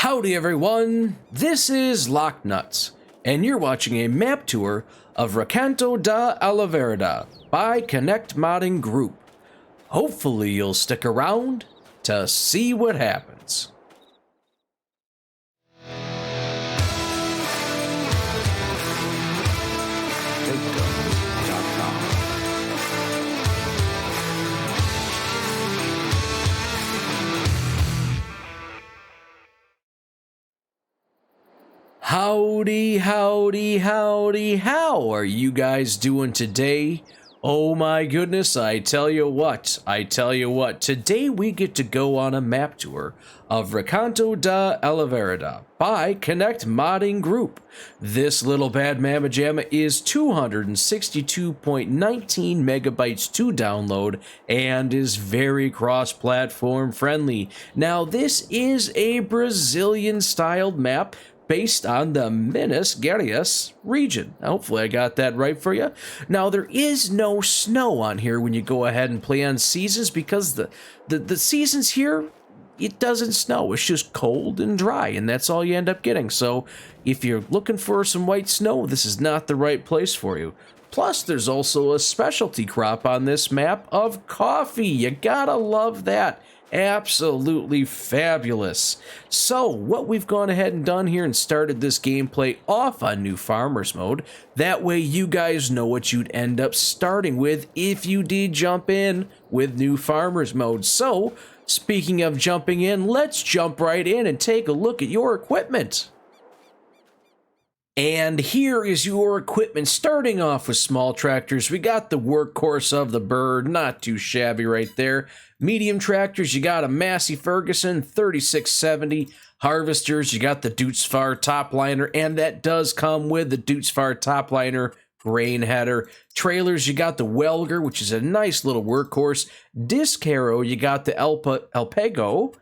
Howdy everyone, this is LockNutz, and you're watching a map tour of Recanto Da Alvorada by Connect Modding Group. Hopefully you'll stick around to see what happens. Howdy, howdy, howdy, how are you guys doing today? Oh my goodness, I tell you what, today we get to go on a map tour of Recanto Da Alvorada by Connect Modding Group. This little bad mamma jamma is 262.19 megabytes to download and is very cross-platform friendly. Now this is a Brazilian-styled map based on the Minas Gerais region. Hopefully I got that right for you. Now there is no snow on here when you go ahead and play on seasons because the seasons here, it doesn't snow. It's just cold and dry, and that's all you end up getting. So if you're looking for some white snow, this is not the right place for you. Plus, there's also a specialty crop on this map of coffee. You gotta love that. Absolutely fabulous. So what we've gone ahead and done here and started this gameplay off on new farmers mode. That way you guys know what you'd end up starting with if you did jump in with new farmers mode. So speaking of jumping in, let's jump right in and take a look at your equipment. And here is your equipment, starting off with small tractors. We got the workhorse of the bird, not too shabby right there. Medium tractors, you got a Massey Ferguson 3670. Harvesters, you got the Dutzfar Topliner, and that does come with the Dutzfar Topliner grain header. Trailers, you got the Welger, which is a nice little workhorse. Disc harrow, you got the Alpego.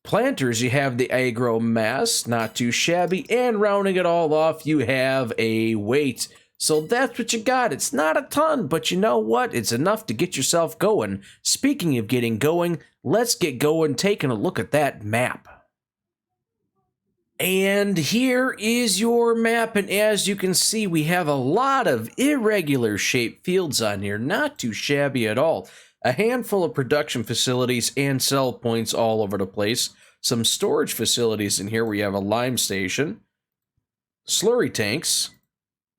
Planters, you have the Agro Mass, not too shabby, and rounding it all off, you have a weight. So that's what you got. It's not a ton, but you know what? It's enough to get yourself going. Speaking of getting going, let's get going taking a look at that map. And here is your map, and as you can see, we have a lot of irregular shaped fields on here, not too shabby at all. A handful of production facilities and sell points all over the place. Some storage facilities in here where you have a lime station. Slurry tanks.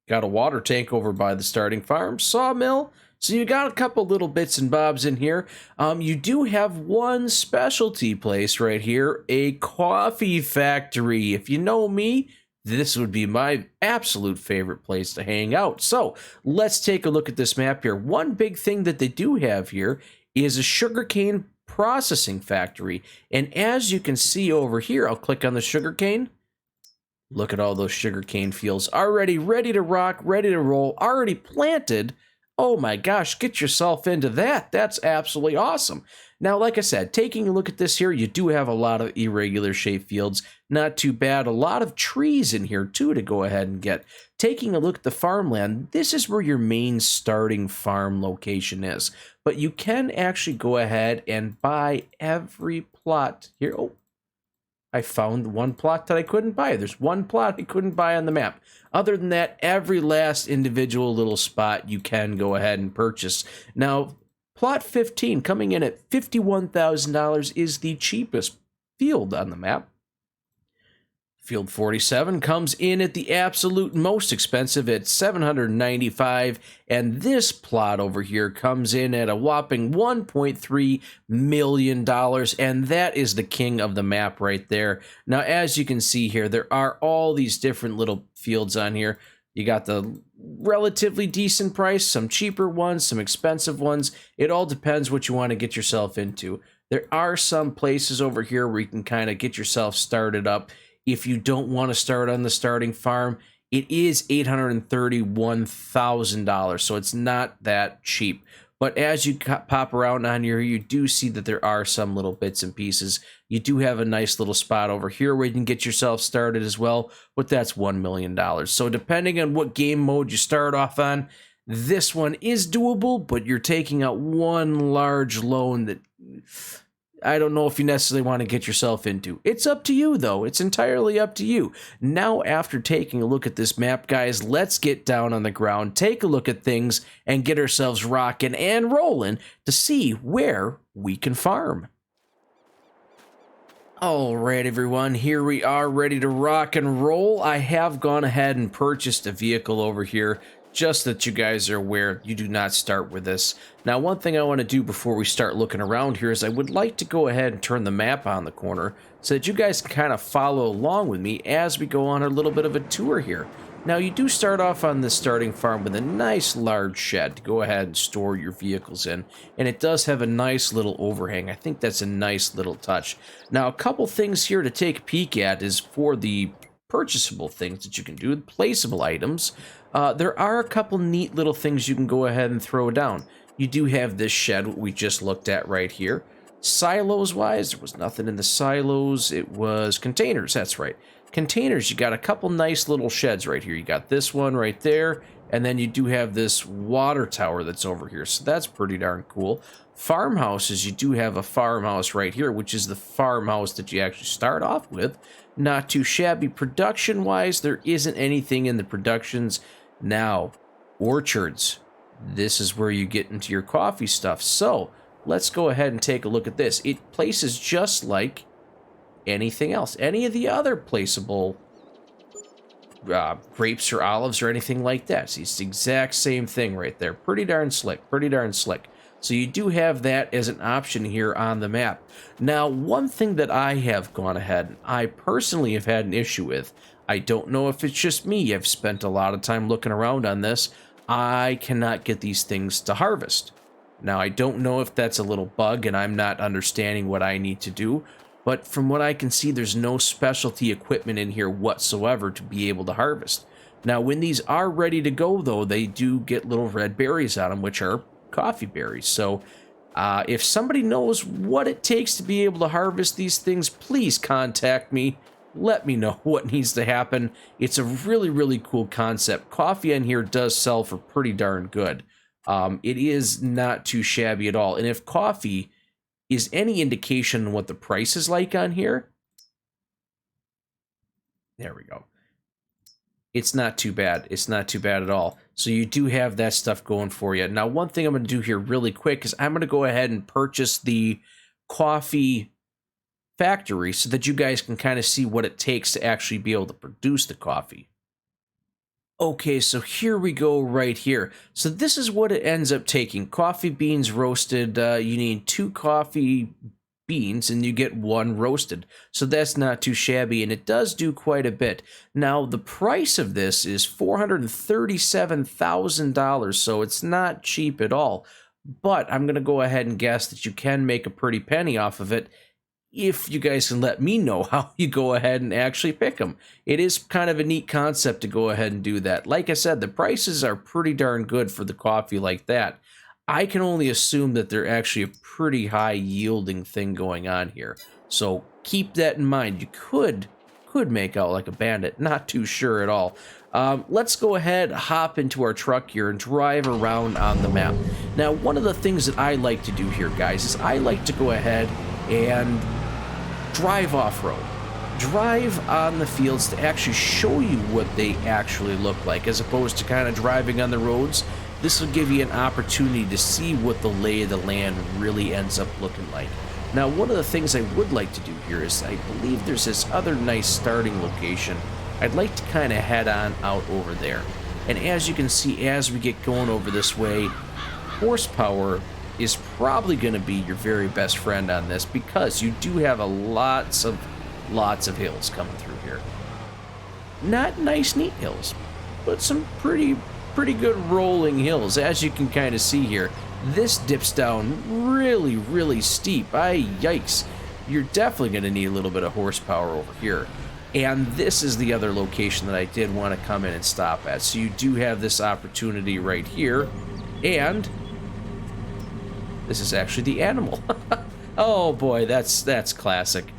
Got a water tank over by the starting farm. Sawmill. So you got a couple little bits and bobs in here. You do have one specialty place right here. A coffee factory. If you know me, this would be my absolute favorite place to hang out. So let's take a look at this map here. One big thing that they do have here is a sugarcane processing factory. And as you can see over here, I'll click on the sugarcane. Look at all those sugarcane fields already ready to rock, ready to roll, already planted. Oh my gosh, get yourself into that. That's absolutely awesome. Now, like I said, taking a look at this here, you do have a lot of irregular shaped fields. Not too bad. A lot of trees in here, too, to go ahead and get. Taking a look at the farmland, this is where your main starting farm location is. But you can actually go ahead and buy every plot here. Oh, I found one plot that I couldn't buy. There's one plot I couldn't buy on the map. Other than that, every last individual little spot you can go ahead and purchase. Now, Plot 15 coming in at $51,000 is the cheapest field on the map. Field 47 comes in at the absolute most expensive at $795,000, and this plot over here comes in at a whopping $1.3 million, and that is the king of the map right there. Now, as you can see here, there are all these different little fields on here. You got the relatively decent price, some cheaper ones, some expensive ones. It all depends what you want to get yourself into. There are some places over here where you can kind of get yourself started up. If you don't want to start on the starting farm, it is $831,000, so it's not that cheap. But as you pop around on here, you do see that there are some little bits and pieces. You do have a nice little spot over here where you can get yourself started as well, but that's $1 million. So depending on what game mode you start off on, this one is doable, but you're taking out one large loan that I don't know if you necessarily want to get yourself into. It's up to you, though. It's entirely up to you. Now, after taking a look at this map, guys, let's get down on the ground, take a look at things, and get ourselves rocking and rolling to see where we can farm. Alright, everyone, here we are ready to rock and roll. I have gone ahead and purchased a vehicle over here. Just that you guys are aware, you do not start with this. Now, one thing I want to do before we start looking around here is I would like to go ahead and turn the map on the corner so that you guys can kind of follow along with me as we go on a little bit of a tour here. Now, you do start off on this starting farm with a nice large shed to go ahead and store your vehicles in, and it does have a nice little overhang. I think that's a nice little touch. Now, a couple things here to take a peek at is for the purchasable things that you can do, placeable items. There are a couple neat little things you can go ahead and throw down. You do have this shed, what we just looked at right here. Silos-wise, there was nothing in the silos. It was containers, that's right. Containers, you got a couple nice little sheds right here. You got this one right there, and then you do have this water tower that's over here, so that's pretty darn cool. Farmhouses, you do have a farmhouse right here, which is the farmhouse that you actually start off with. Not too shabby. Production-wise, there isn't anything in the productions. Now, orchards. This is where you get into your coffee stuff. So, let's go ahead and take a look at this. It places just like anything else. Any of the other placeable grapes or olives or anything like that. See, it's the exact same thing right there. Pretty darn slick. Pretty darn slick. So you do have that as an option here on the map. Now, one thing that I have gone ahead and I personally have had an issue with, I don't know if it's just me, I've spent a lot of time looking around on this, I cannot get these things to harvest. Now, I don't know if that's a little bug and I'm not understanding what I need to do, but from what I can see, there's no specialty equipment in here whatsoever to be able to harvest. Now, when these are ready to go, though, they do get little red berries on them, which are coffee berries. So if somebody knows what it takes to be able to harvest these things, please contact me. Let me know what needs to happen. It's a really, really cool concept. Coffee in here does sell for pretty darn good. It is not too shabby at all. And if coffee is any indication on what the price is like on here, there we go. It's not too bad. It's not too bad at all. So you do have that stuff going for you. Now, one thing I'm going to do here really quick is I'm going to go ahead and purchase the coffee factory so that you guys can kind of see what it takes to actually be able to produce the coffee. Okay, so here we go right here. So this is what it ends up taking. Coffee beans roasted. You need 2 coffee beans and you get 1 roasted. So that's not too shabby, and it does do quite a bit. Now, the price of this is $437,000, so it's not cheap at all. But I'm going to go ahead and guess that you can make a pretty penny off of it if you guys can let me know how you go ahead and actually pick them. It is kind of a neat concept to go ahead and do that. Like I said, the prices are pretty darn good for the coffee like that. I can only assume that they're actually a pretty high yielding thing going on here. So keep that in mind. You could make out like a bandit. Not too sure at all. Let's go ahead, hop into our truck here and drive around on the map. Now, one of the things that I like to do here, guys, is I like to go ahead and drive off-road. Drive on the fields to actually show you what they actually look like, as opposed to kind of driving on the roads. This will give you an opportunity to see what the lay of the land really ends up looking like. Now, one of the things I would like to do here is I believe there's this other nice starting location. I'd like to kind of head on out over there. And as you can see, as we get going over this way, horsepower is probably going to be your very best friend on this, because you do have lots of hills coming through here. Not nice, neat hills, but some pretty good rolling hills. As you can kind of see here, this dips down really, really steep. Yikes. You're definitely going to need a little bit of horsepower over here. And this is the other location that I did want to come in and stop at. So you do have this opportunity right here. And this is actually the animal. Oh boy, that's classic.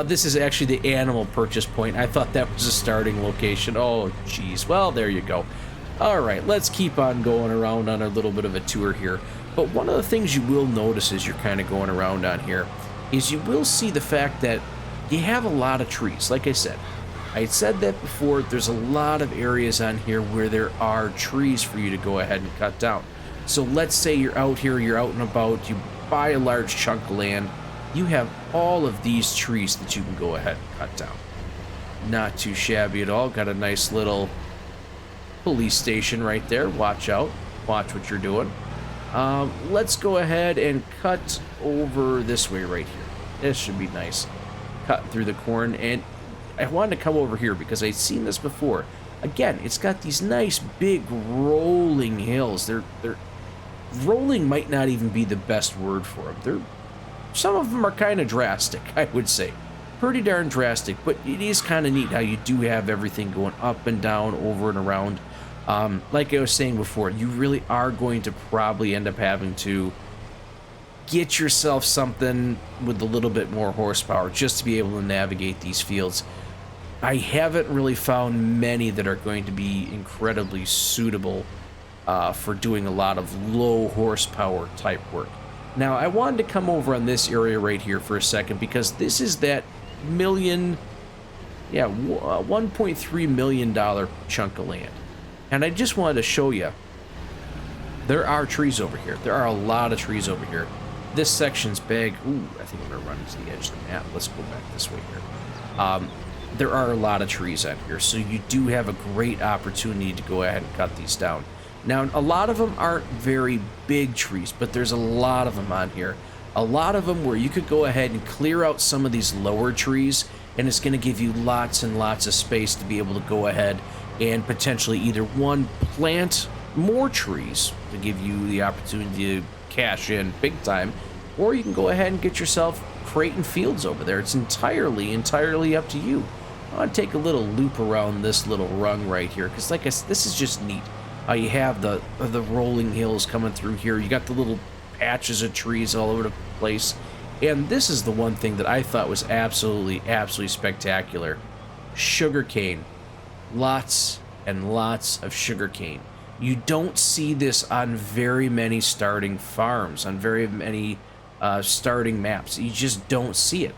This is actually the animal purchase point. I thought that was a starting location. Oh, geez. Well, there you go. All right, let's keep on going around on a little bit of a tour here. But one of the things you will notice as you're kind of going around on here is you will see the fact that you have a lot of trees. Like I said that before, there's a lot of areas on here where there are trees for you to go ahead and cut down. So let's say you're out here, you're out and about, you buy a large chunk of land, you have all of these trees that you can go ahead and cut down. Not too shabby at all. Got a nice little police station right there. Watch out. Watch what you're doing. Let's go ahead and cut over this way right here. This should be nice. Cut through the corn, and I wanted to come over here because I'd seen this before. Again, it's got these nice big rolling hills. They're rolling might not even be the best word for them. Some of them are kind of drastic, I would say. Pretty darn drastic, but it is kind of neat how you do have everything going up and down, over and around. Like I was saying before, you really are going to probably end up having to get yourself something with a little bit more horsepower just to be able to navigate these fields. I haven't really found many that are going to be incredibly suitable for doing a lot of low horsepower type work. Now, I wanted to come over on this area right here for a second because this is that $1.3 million chunk of land. And I just wanted to show you, there are trees over here. There are a lot of trees over here. This section's big. Ooh, I think I'm going to run into the edge of the map. Let's go back this way here. There are a lot of trees out here, so you do have a great opportunity to go ahead and cut these down. Now, a lot of them aren't very big trees, but there's a lot of them on here. A lot of them where you could go ahead and clear out some of these lower trees, and it's going to give you lots and lots of space to be able to go ahead and potentially either one, plant more trees to give you the opportunity to cash in big time, or you can go ahead and get yourself creating fields over there. It's entirely up to you. I want to take a little loop around this little rung right here, because like I said, this is just neat. You have the rolling hills coming through here. You got the little patches of trees all over the place. And this is the one thing that I thought was absolutely spectacular. Sugarcane. Lots and lots of sugarcane. You don't see this on very many starting farms, on very many starting maps. You just don't see it.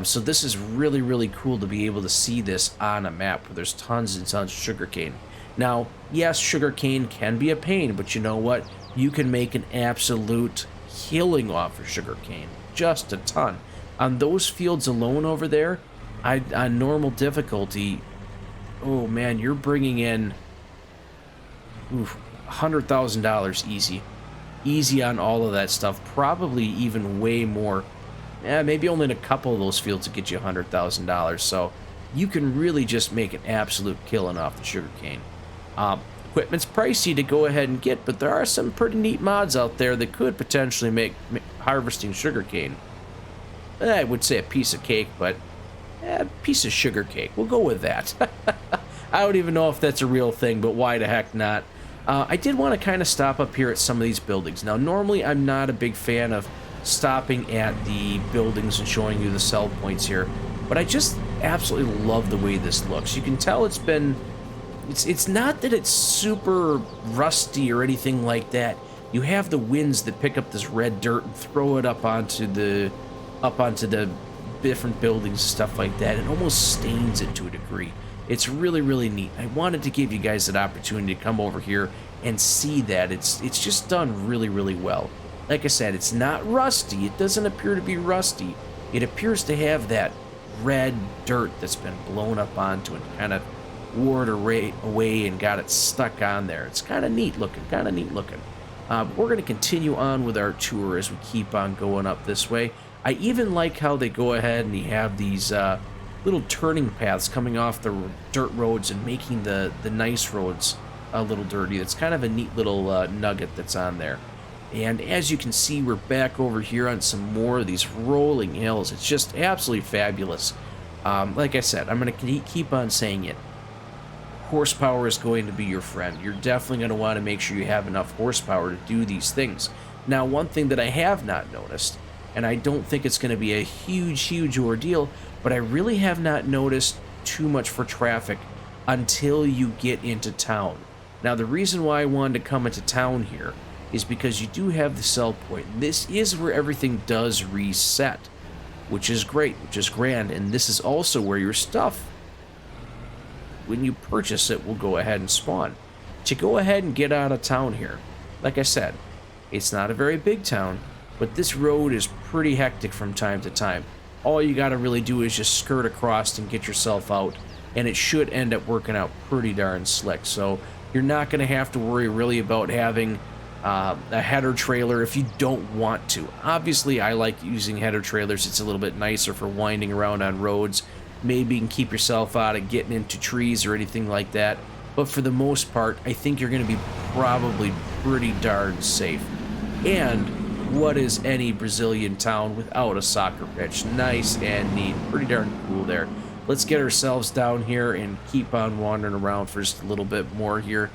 So this is really cool to be able to see this on a map where there's tons and tons of sugarcane. Now, yes, sugarcane can be a pain, but you know what? You can make an absolute killing off of sugarcane. Just a ton. On those fields alone over there, on normal difficulty, oh man, you're bringing in $100,000 easy. Easy on all of that stuff. Probably even way more. Maybe only in a couple of those fields to get you $100,000. So you can really just make an absolute killing off the sugarcane. Equipment's pricey to go ahead and get, but there are some pretty neat mods out there that could potentially make harvesting sugarcane, I would say a piece of cake, but a piece of sugar cake. We'll go with that. I don't even know if that's a real thing, but why the heck not? I did want to kind of stop up here at some of these buildings. Now, normally I'm not a big fan of stopping at the buildings and showing you the sell points here, but I just absolutely love the way this looks. You can tell it's been... It's not that it's super rusty or anything like that. You have the winds that pick up this red dirt and throw it up onto the different buildings and stuff like that. It almost stains it to a degree. It's really neat. I wanted to give you guys that opportunity to come over here and see that. It's just done really well. Like I said, it's not rusty. It doesn't appear to be rusty. It appears to have that red dirt that's been blown up onto it, kind of wore it away and got it stuck on there. It's kind of neat looking, we're going to continue on with our tour as we keep on going up this way. I even like how they go ahead and you have these little turning paths coming off the dirt roads and making the nice roads a little dirty. It's kind of a neat little nugget that's on there. And as you can see, we're back over here on some more of these rolling hills. It's just absolutely fabulous. Like I said, I'm going to keep on saying it. Horsepower is going to be your friend. You're definitely going to want to make sure you have enough horsepower to do these things. Now, one thing that I have not noticed, and I don't think it's going to be a huge ordeal, but I really have not noticed too much for traffic until you get into town. Now, the reason why I wanted to come into town here is because you do have the sell point. This is where everything does reset. which is great, which is grand. And this is also where your stuff, when you purchase it, will go ahead and spawn. To go ahead and get out of town here, like I said, it's not a very big town, but this road is pretty hectic from time to time. All you got to really do is just skirt across and get yourself out, and it should end up working out pretty darn slick. So you're not going to have to worry really about having a header trailer if you don't want to. Obviously, I like using header trailers. It's a little bit nicer for winding around on roads. Maybe you can keep yourself out of getting into trees or anything like that. But for the most part, I think you're going to be probably pretty darn safe. And what is any Brazilian town without a soccer pitch? Nice and neat. Pretty darn cool there. Let's get ourselves down here and keep on wandering around for just a little bit more here.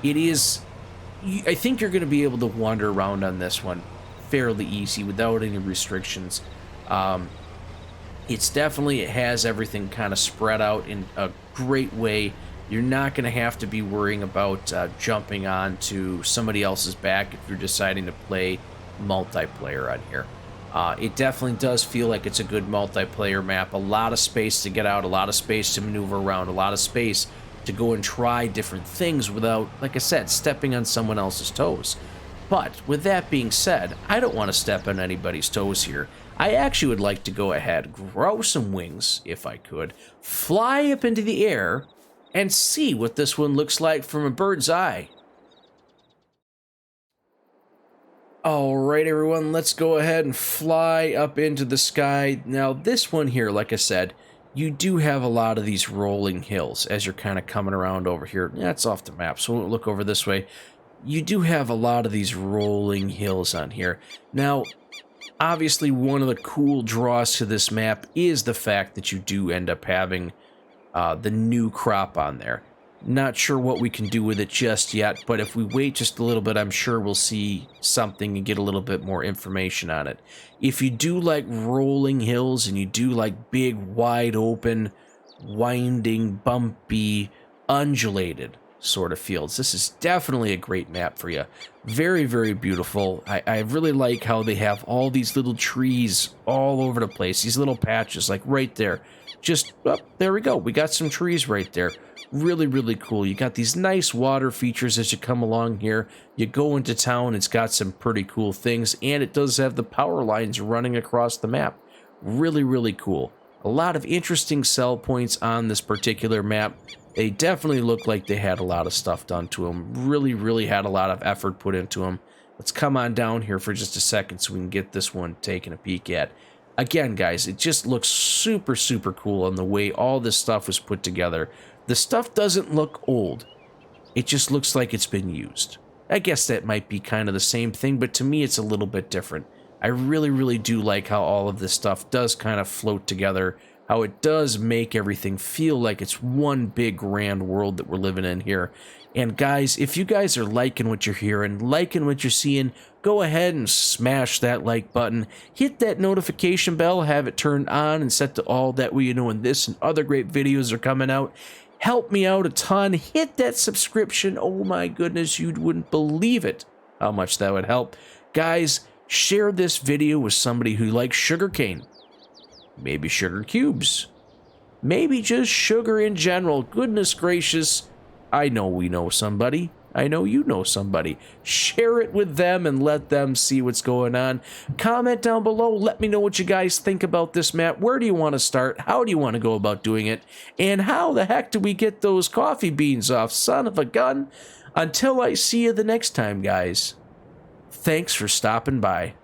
It is, I think you're going to be able to wander around on this one fairly easy without any restrictions. It's definitely, it has everything kind of spread out in a great way. You're not going to have to be worrying about jumping onto somebody else's back if you're deciding to play multiplayer on here. It definitely does feel like it's a good multiplayer map. A lot of space to get out, a lot of space to maneuver around, a lot of space to go and try different things without, like I said, stepping on someone else's toes. But with that being said, I don't want to step on anybody's toes here. I actually would like to go ahead, grow some wings, if I could, fly up into the air, and see what this one looks like from a bird's eye. Alright everyone, let's go ahead and fly up into the sky. Now this one here, like I said, you do have a lot of these rolling hills as you're kind of coming around over here. Yeah, it's off the map, so we'll look over this way. You do have a lot of these rolling hills on here. Now, obviously one of the cool draws to this map is the fact that you do end up having the new crop on there. Not sure what we can do with it just yet, but if we wait just a little bit, I'm sure we'll see something and get a little bit more information on it. If you do like rolling hills and you do like big, wide open, winding, bumpy, undulated sort of fields, this is definitely a great map for you. Very, very beautiful. I really like how they have all these little trees all over the place, these little patches, like right there. Just, oh, there we go. We got some trees right there. Really, really cool. You got these nice water features as you come along here. You go into town, it's got some pretty cool things, and it does have the power lines running across the map. Really, really cool. A lot of interesting sell points on this particular map. They definitely look like they had a lot of stuff done to them. Really, really had a lot of effort put into them. Let's come on down here for just a second so we can get this one taken a peek at. Again, guys, it just looks super, super cool on the way all this stuff was put together. The stuff doesn't look old. It just looks like it's been used. I guess that might be kind of the same thing, but to me it's a little bit different. I really, really do like how all of this stuff does kind of float together, how it does make everything feel like it's one big grand world that we're living in here. And guys, if you guys are liking what you're hearing, liking what you're seeing, go ahead and smash that like button. Hit that notification bell, have it turned on and set to all. That way you know when this and other great videos are coming out. Help me out a ton. Hit that subscription. Oh my goodness, you wouldn't believe it how much that would help. Guys, share this video with somebody who likes sugarcane. Maybe sugar cubes. Maybe just sugar in general. Goodness gracious. I know we know somebody. I know you know somebody. Share it with them and let them see what's going on. Comment down below. Let me know what you guys think about this map. Where do you want to start? How do you want to go about doing it? And how the heck do we get those coffee beans off? Son of a gun. Until I see you the next time, guys. Thanks for stopping by.